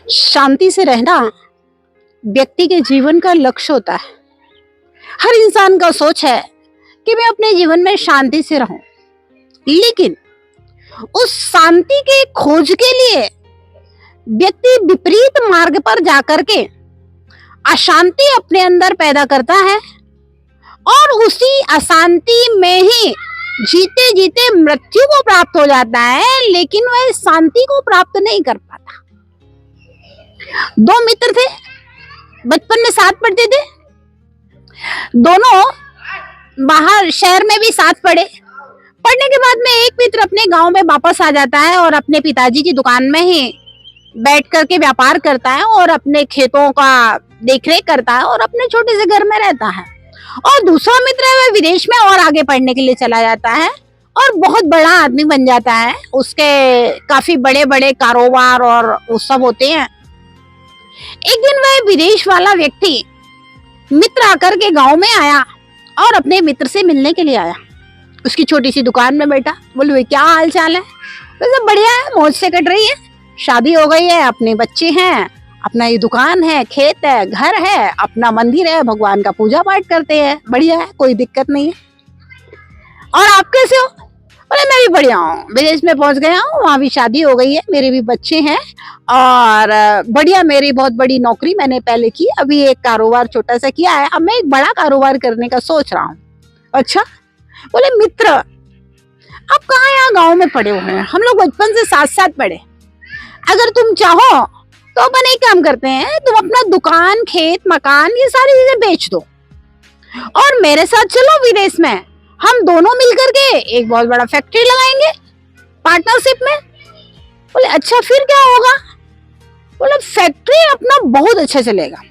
शांति से रहना व्यक्ति के जीवन का लक्ष्य होता है। हर इंसान का सोच है कि मैं अपने जीवन में शांति से रहूं, लेकिन उस शांति के खोज के लिए व्यक्ति विपरीत मार्ग पर जाकर के अशांति अपने अंदर पैदा करता है और उसी अशांति में ही जीते जीते मृत्यु को प्राप्त हो जाता है, लेकिन वह शांति को प्राप्त नहीं कर पाता। दो मित्र थे, बचपन में साथ पढ़ते थे, दोनों बाहर शहर में भी साथ पढ़े। पढ़ने के बाद में एक मित्र अपने गांव में वापस आ जाता है और अपने पिताजी की दुकान में ही बैठ करके व्यापार करता है और अपने खेतों का देखरेख करता है और अपने छोटे से घर में रहता है। और दूसरा मित्र है वह विदेश में और आगे पढ़ने के लिए चला जाता है और बहुत बड़ा आदमी बन जाता है। उसके काफी बड़े बड़े कारोबार और वो सब होते हैं। एक दिन वह विदेश वाला व्यक्ति मित्र आकर के गांव में आया और अपने मित्र से मिलने के लिए आया। उसकी छोटी सी दुकान में बैठा। बोले क्या हाल चाल है? तो सब बढ़िया है, मौज से कट रही है, शादी हो गई है, अपने बच्चे हैं, अपना ये दुकान है, खेत है, घर है, अपना मंदिर है, भगवान का पूजा पाठ करते हैं, बढ़िया है, कोई दिक्कत नहीं है। और आप कैसे हो? बोले मैं भी बढ़िया हूँ, विदेश में पहुंच गया हूँ, वहां भी शादी हो गई है, मेरे भी बच्चे हैं और बढ़िया, मेरी बहुत बड़ी नौकरी मैंने पहले की, अभी एक कारोबार छोटा सा किया है, अब मैं एक बड़ा कारोबार करने का सोच रहा हूँ। अच्छा। बोले मित्र आप कहाँ यहाँ गाँव में पड़े हुए हैं, हम लोग बचपन से साथ साथ पढ़े, अगर तुम चाहो तो अपन एक काम करते हैं, तुम अपना दुकान, खेत, मकान ये सारी चीजें बेच दो और मेरे साथ चलो विदेश में, हम दोनों मिलकर के एक बहुत बड़ा फैक्ट्री लगाएंगे पार्टनरशिप में। बोले अच्छा फिर क्या होगा? बोले फैक्ट्री अपना बहुत अच्छा चलेगा,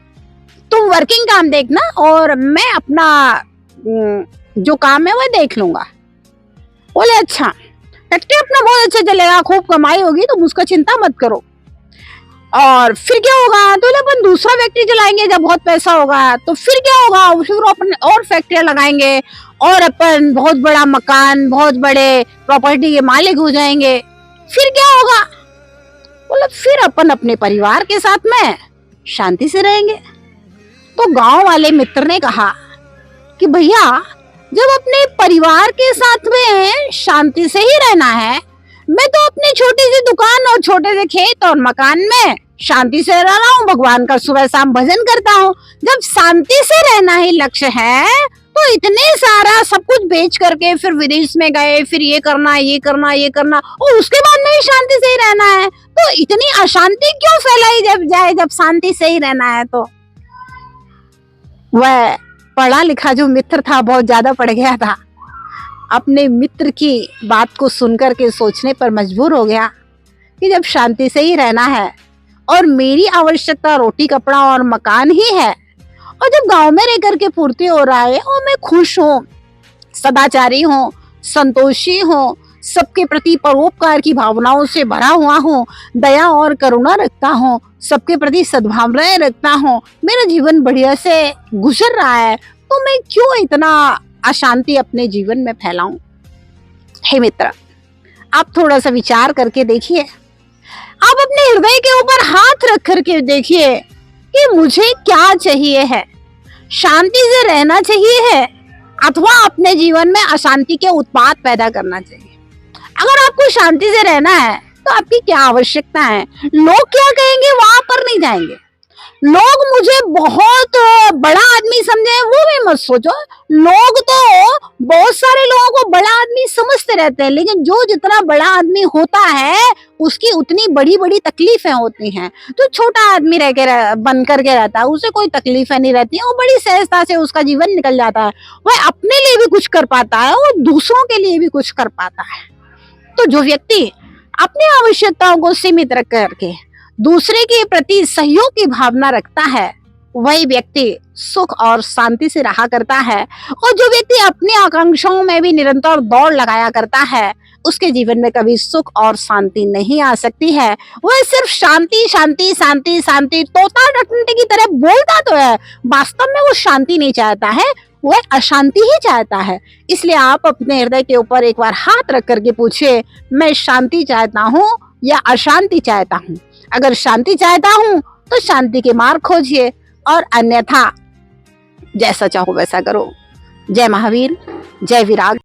तुम वर्किंग काम देखना और मैं अपना जो काम है वह देख लूंगा। बोले अच्छा फैक्ट्री अपना बहुत अच्छा चलेगा, खूब कमाई होगी, तुम उसका चिंता मत करो। और फिर क्या होगा? तो अपन दूसरा फैक्ट्री चलाएंगे, जब बहुत पैसा होगा तो फिर क्या होगा? फिर अपन और फैक्ट्रियां लगाएंगे और अपन बहुत बड़ा मकान, बहुत बड़े प्रॉपर्टी के मालिक हो जाएंगे। फिर क्या होगा? बोले फिर अपन अपने परिवार के साथ में शांति से रहेंगे। तो गांव वाले मित्र ने कहा कि भैया जब अपने परिवार के साथ में शांति से ही रहना है, मैं तो अपनी छोटी सी दुकान और छोटे से खेत और मकान में शांति से रह रहा हूँ, भगवान का सुबह शाम भजन करता हूँ। जब शांति से रहना ही लक्ष्य है तो इतने सारा सब कुछ बेच करके फिर विदेश में गए, फिर ये करना ये करना ये करना और उसके बाद में ही शांति से ही रहना है, तो इतनी अशांति क्यों फैलाई जब जाए, जब शांति से ही रहना है। तो वह पढ़ा लिखा जो मित्र था, बहुत ज्यादा पढ़ गया था, अपने मित्र की बात को सुनकर के सोचने पर मजबूर हो गया कि जब शांति से ही रहना है और मेरी आवश्यकता रोटी कपड़ा और मकान ही है और जब गांव में रह करके पूर्ति हो रहा है और मैं खुश हूँ, सदाचारी हूँ, संतोषी हूँ, सबके प्रति परोपकार की भावनाओं से भरा हुआ हूँ, दया और करुणा रखता हूँ, सबके प्रति सद्भावनाएं रखता हूँ, मेरा जीवन बढ़िया से गुजर रहा है, तो मैं क्यों इतना अशांति अपने जीवन में फैलाऊं? हे मित्र, आप थोड़ा सा विचार करके देखिए, आप अपने हृदय के ऊपर हाथ रख करके देखिए कि मुझे क्या चाहिए है, शांति से रहना चाहिए है अथवा अपने जीवन में अशांति के उत्पात पैदा करना चाहिए। अगर आपको शांति से रहना है तो आपकी क्या आवश्यकता है? लोग क्या कहेंगे वहां पर नहीं जाएंगे, लोग मुझे बहुत बड़ा आदमी समझे वो भी मत सोचो। लोग तो बहुत सारे लोगों को बड़ा आदमी समझते रहते हैं, लेकिन जो जितना बड़ा आदमी होता है उसकी उतनी बड़ी बड़ी तकलीफें होती हैं। जो छोटा आदमी बन करके रहता है उसे कोई तकलीफें नहीं रहती है, वो बड़ी सहजता से उसका जीवन निकल जाता है, वह अपने लिए भी कुछ कर पाता है और दूसरों के लिए भी कुछ कर पाता है। तो जो व्यक्ति अपनी आवश्यकताओं को सीमित रख करके दूसरे के प्रति सहयोग की भावना रखता है, वही व्यक्ति सुख और शांति से रहा करता है। और जो व्यक्ति अपनी आकांक्षाओं में भी निरंतर दौड़ लगाया करता है, उसके जीवन में कभी सुख और शांति नहीं आ सकती है। वह सिर्फ शांति शांति शांति शांति तोता टंटे की तरह बोलता तो है, वास्तव में वो शांति नहीं चाहता है, वह अशांति ही चाहता है। इसलिए आप अपने हृदय के ऊपर एक बार हाथ रख करके पूछिए, मैं शांति चाहता हूँ या अशांति चाहता हूँ। अगर शांति चाहता हूं तो शांति के मार्ग खोजिए, और अन्यथा जैसा चाहो वैसा करो। जय महावीर, जय विराग।